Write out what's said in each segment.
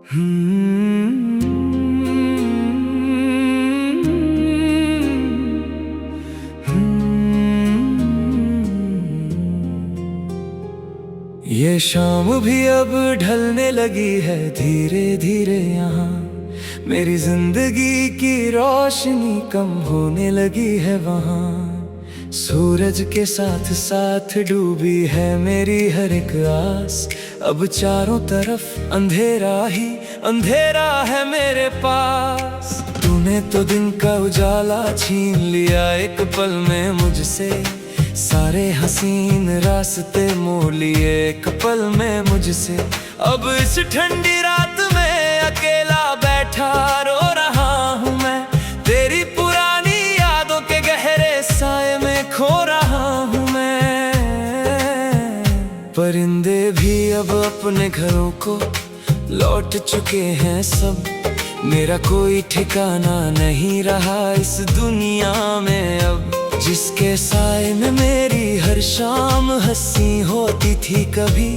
ये शाम भी अब ढलने लगी है धीरे धीरे यहाँ। मेरी जिंदगी की रोशनी कम होने लगी है वहाँ। सूरज के साथ साथ डूबी है मेरी हर एक आस। अब चारों तरफ अंधेरा ही अंधेरा है मेरे पास। तूने तो दिन का उजाला छीन लिया एक पल में मुझसे। सारे हसीन रास्ते मोड़ लिए एक पल में मुझसे। अब इस ठंडी रात में अकेला बैठा रो रहा हूँ मैं। तेरी पुरानी यादों के गहरे साए में खो रहा हूँ मैं। परिंदे भी अब अपने घरों को लौट चुके हैं सब। मेरा कोई ठिकाना नहीं रहा इस दुनिया में अब। जिसके साए में मेरी हर शाम हंसी होती थी कभी,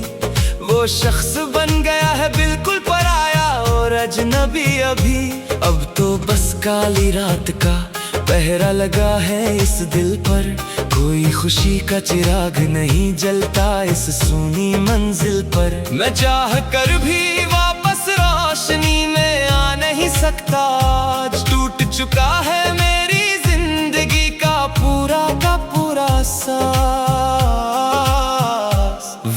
वो शख्स बन गया है बिल्कुल पराया और अजनबी अभी। अब तो बस काली रात का पहरा लगा है इस दिल पर। कोई खुशी का चिराग नहीं जलता इस सूनी मंजिल पर। मैं चाह कर भी वापस रोशनी में आ नहीं सकता। आज टूट चुका है मेरी जिंदगी का पूरा सांस।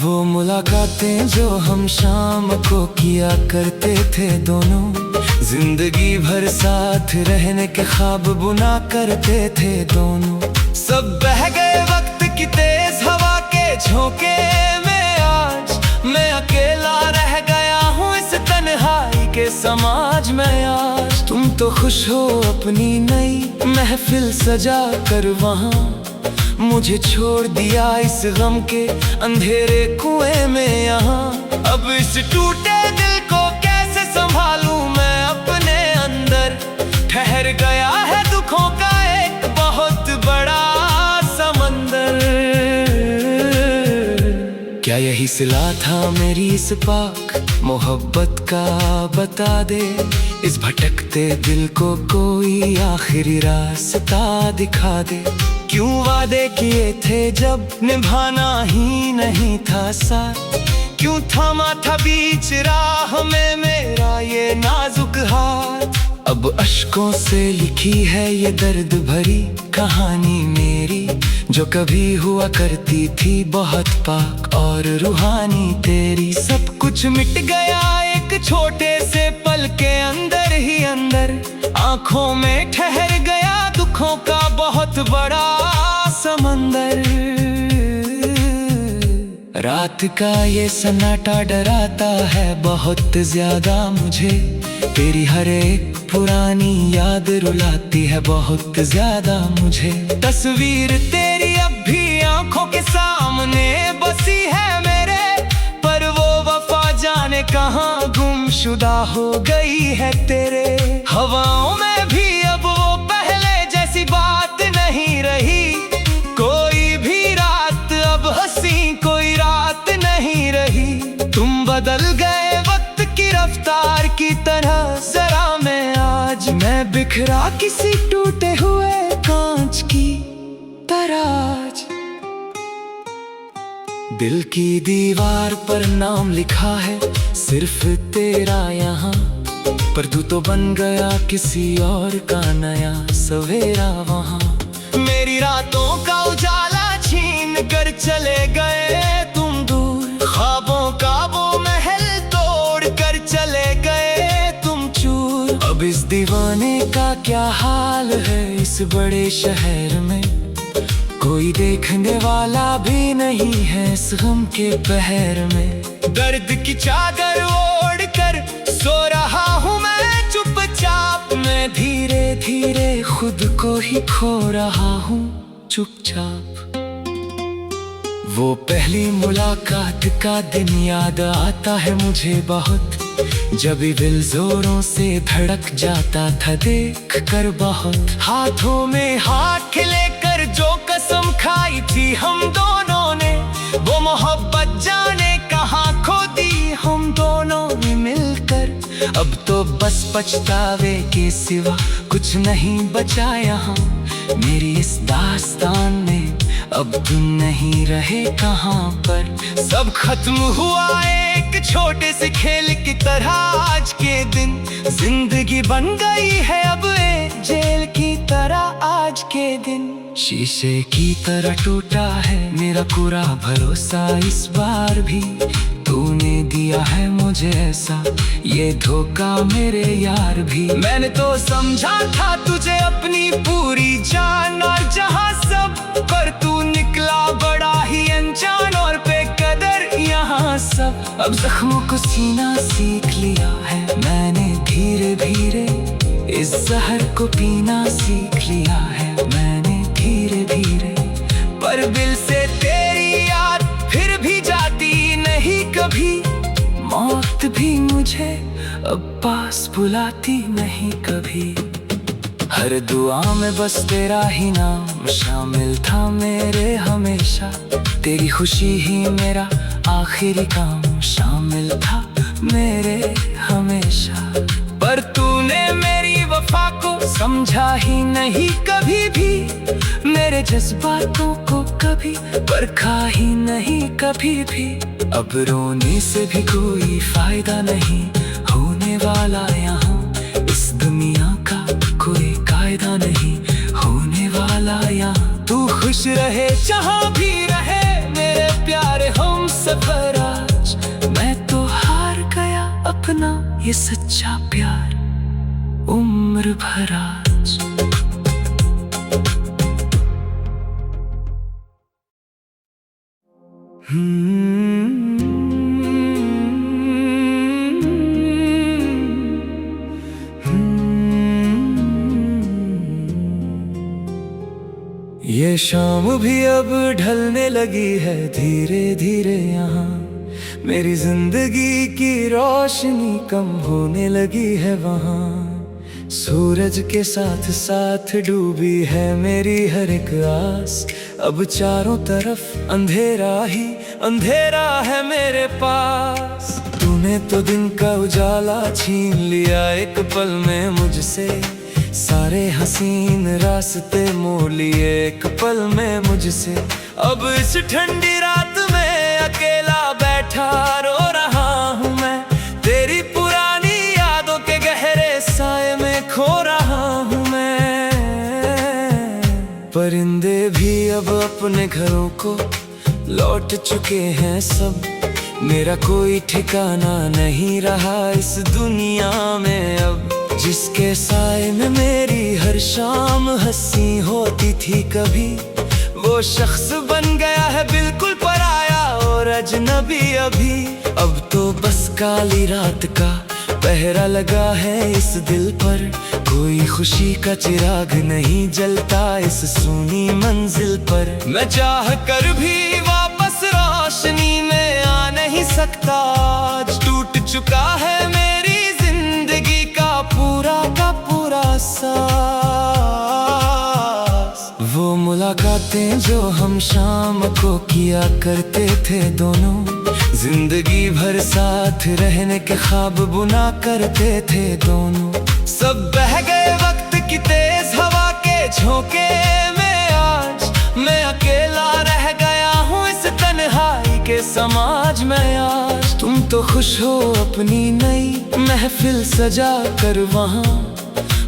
वो मुलाकातें जो हम शाम को किया करते थे दोनों, जिंदगी भर साथ रहने के ख्वाब बुना करते थे दोनों, सब बह गए वक्त की तेज हवा के झोंके में। आज मैं अकेला रह गया हूँ इस तन्हाई के समाज में। आज तुम तो खुश हो अपनी नई महफिल सजा कर वहाँ, मुझे छोड़ दिया इस गम के अंधेरे कुएं में यहाँ। अब इस टूटे दिल को कैसे संभालूं मैं अपने अंदर। ठहर गया है दुखों का एक बहुत बड़ा समंदर। क्या यही सिला था मेरी इस पाक मोहब्बत का, बता दे इस भटकते दिल को कोई आखिरी रास्ता दिखा दे। क्यों वादे किए थे जब निभाना ही नहीं था साथ। क्यों थामा था बीच राह में मेरा ये नाजुक हाथ। अब अश्कों से लिखी है ये दर्द भरी कहानी मेरी, जो कभी हुआ करती थी बहुत पाक और रूहानी तेरी। सब कुछ मिट गया एक छोटे से पल के अंदर ही अंदर। आंखों में ठहर गया दुखों का बहुत बड़ा समंदर। रात का ये सन्नाटा डराता है बहुत ज्यादा मुझे। तेरी हर एक पुरानी याद रुलाती है बहुत ज्यादा मुझे। तस्वीर तेरी अब भी आंखों के सामने बसी है मेरे, पर वो वफा जाने कहाँ गुमशुदा हो गई है तेरे। हवाओं में भी अब वो पहले जैसी बात नहीं रही। कोई भी रात अब हंसी कोई रात नहीं रही। तुम बदल गए वक्त की रफ्तार की तरह जरा मैं आज। मैं बिखरा किसी टूटे हुए कांच की तरह। दिल की दीवार पर नाम लिखा है सिर्फ तेरा यहाँ, पर तू तो बन गया किसी और का नया सवेरा वहाँ। मेरी रातों का उजाला छीन कर चले गए तुम दूर। ख्वाबों का वो महल तोड़ कर चले गए तुम चूर। अब इस दीवाने का क्या हाल है इस बड़े शहर में। कोई देखने वाला भी नहीं है इस गम के पहर में। दर्द की चादर ओढ़ कर सो रहा हूँ मैं चुपचाप। मैं धीरे धीरे खुद को ही खो रहा हूँ चुपचाप। वो पहली मुलाकात का दिन याद आता है मुझे बहुत, जब दिल जोरों से धड़क जाता था देख कर बहुत। हाथों में हाथ लेकर जो कसम खाई थी हम दोनों ने, वो मोहब्बत जाने कहाँ खो दी हम दोनों ने मिलकर। अब तो बस पछतावे के सिवा कुछ नहीं बचा यहाँ। मेरी इस दास्तान में अब तुम नहीं रहे कहाँ पर। सब खत्म हुआ एक छोटे से खेल की तरह आज के दिन। जिंदगी बन गई है अब एक जेल की तरह आज के दिन। शीशे की तरह टूटा है मेरा पूरा भरोसा इस बार भी। तूने दिया है मुझे ऐसा ये धोखा मेरे यार भी। मैंने तो समझा था तुझे अपनी पूरी जान और जहां सब, पर तू निकला बड़ा ही अनजान और बेकदर यहाँ सब। अब जख्मों को सीना सीख लिया है मैंने धीरे धीरे, इस जहर को पीना सीख लिया है मैंने धीरे धीरे। पर दिल से तेरी याद फिर भी जाती नहीं कभी। मौत भी मुझे अब पास बुलाती नहीं कभी। हर दुआ में बस तेरा ही नाम शामिल था मेरे हमेशा। तेरी खुशी ही मेरा आखिरी काम शामिल था मेरे हमेशा। पर तूने मेरी वफा को समझा ही नहीं कभी भी। मेरे जज्बातों को कभी परखा ही नहीं कभी भी। अब रोने से भी कोई फायदा नहीं होने वाला यहाँ। इस दुनिया का कोई कायदा नहीं होने वाला यहाँ। तू खुश रहे जहाँ भी रहे मेरे प्यारे हम सफर। आज मैं तो हार गया अपना ये सच्चा प्यार उम्र भर आज। ये शाम भी अब ढलने लगी है धीरे धीरे यहाँ। मेरी जिंदगी की रोशनी कम होने लगी है वहाँ। सूरज के साथ साथ डूबी है मेरी हर एक आस। अब चारों तरफ अंधेरा ही अंधेरा है मेरे पास। तूने तो दिन का उजाला छीन लिया एक पल में मुझसे। सारे हसीन रास्ते मोड़ लिए एक पल में मुझसे। अब इस ठंडी रात में अकेला बैठा रो रहा हूँ मैं। तेरी पुरानी यादों के गहरे साए में खो रहा हूँ मैं। परिंदे भी अब अपने घरों को लौट चुके हैं सब। मेरा कोई ठिकाना नहीं रहा इस दुनिया में अब। जिसके साए में मेरी हर शाम हंसी होती थी कभी, वो शख्स बन गया है बिल्कुल पराया और अजनबी अभी। अब तो बस काली रात का पहरा लगा है इस दिल पर। कोई खुशी का चिराग नहीं जलता इस सूनी मंजिल पर। मैं चाह कर भी वापस रोशनी में आ नहीं सकता। आज टूट चुका है मेरी जिंदगी का पूरा सांस। वो मुलाकातें जो हम शाम को किया करते थे दोनों, जिंदगी भर साथ रहने के ख्वाब बुना करते थे दोनों, सब बह गए वक्त की तेज हवा के झोंके में। आज मैं अकेला रह गया हूँ इस तन्हाई के समाज में। आज तुम तो खुश हो अपनी नई महफिल सजा कर वहाँ,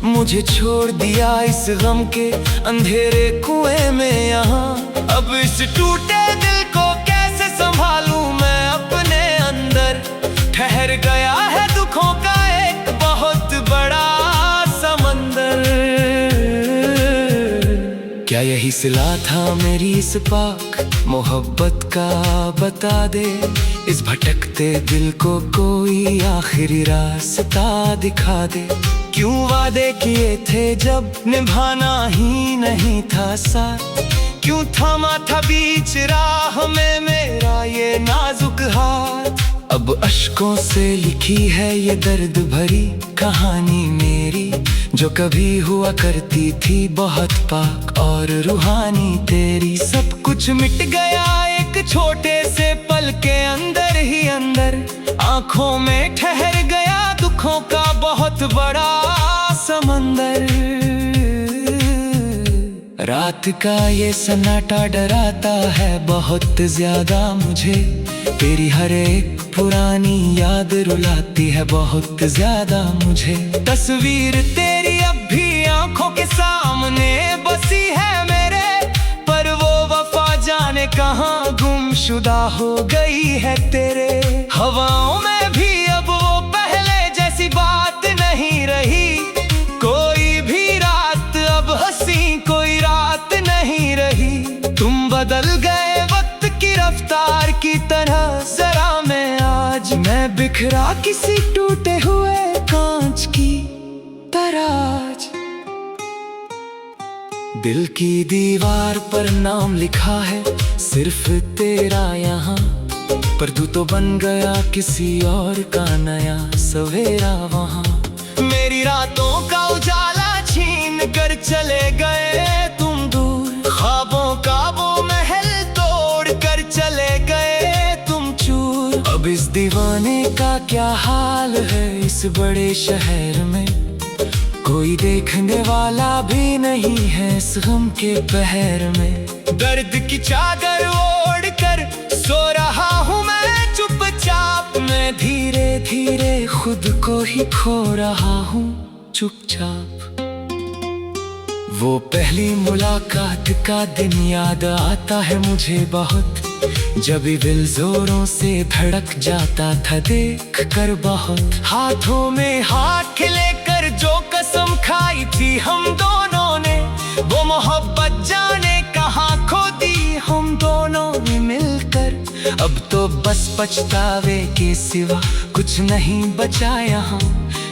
मुझे छोड़ दिया इस गम के अंधेरे कुएं में यहाँ। अब इस टूटे दिल को कैसे संभालूं मैं अपने अंदर। ठहर गया है दुखों का एक बहुत बड़ा समंदर। क्या यही सिला था मेरी इस पाक मोहब्बत का, बता दे इस भटकते दिल को कोई आखिरी रास्ता दिखा दे। क्यों वादे किए थे जब निभाना ही नहीं था साथ, क्यों थामा था बीच राह में मेरा ये नाजुक हाथ। अब अश्कों से लिखी है ये दर्द भरी कहानी मेरी, जो कभी हुआ करती थी बहुत पाक और रूहानी तेरी। सब कुछ मिट गया एक छोटे से पल के अंदर ही अंदर, आंखों में ठहर गया दुखों बहुत बड़ा समंदर। रात का ये सन्नाटा डराता है बहुत ज्यादा मुझे, तेरी हर एक पुरानी याद रुलाती है बहुत ज्यादा मुझे। तस्वीर तेरी अब भी आंखों के सामने बसी है मेरे, पर वो वफा जाने कहाँ गुमशुदा हो गई है तेरे। हवाओं में भी अब वो पहले जैसी बात नहीं रही, कोई भी रात अब हंसी कोई रात नहीं रही। तुम बदल गए वक्त की रफ्तार की तरह, जरा मैं आज मैं बिखरा किसी टूटे हुए कांच की तरह आज। दिल की दीवार पर नाम लिखा है सिर्फ तेरा यहाँ, पर तू तो बन गया किसी और का नया सवेरा वहाँ। मेरी रातों का उजाला छीन कर चले गए तुम दूर, ख्वाबों का वो महल तोड़ कर चले गए तुम चूर। अब इस दीवाने का क्या हाल है इस बड़े शहर में, कोई देखने वाला भी नहीं है इस गम के पहर में। दर्द की चादर ओढ़ कर सो रहा हूँ मैं चुपचाप, मैं धीरे धीरे खुद को ही खो रहा हूँ चुपचाप। वो पहली मुलाकात का दिन याद आता है मुझे बहुत, जब भी दिल जोरों से धड़क जाता था देख कर बहुत। हाथों में हाथ लेकर जो कसम खाई थी हम दोनों ने, वो मोहब्बत जाने कहाँ खो दी हम दोनों ने मिलकर। अब तो बस पछतावे के सिवा कुछ नहीं बचा यहाँ,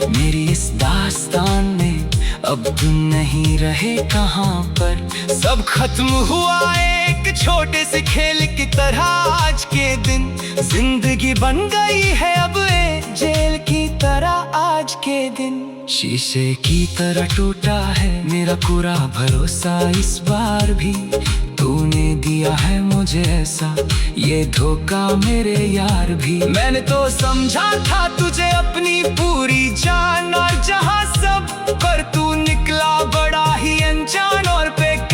मेरी इस दास्तान में अब तुम नहीं रहे कहाँ पर। सब खत्म हुआ एक छोटे से खेल की तरह आज के दिन, जिंदगी बन गई है अब एक जेल की तरह आज के दिन। शीशे की तरह टूटा है मेरा पूरा भरोसा इस बार भी, तूने दिया है मुझे ऐसा ये धोखा मेरे यार भी। मैंने तो समझा था तुझे अपनी पूरी जान और जहां सब, पर तू निकला बड़ा ही अनजान और बेकार।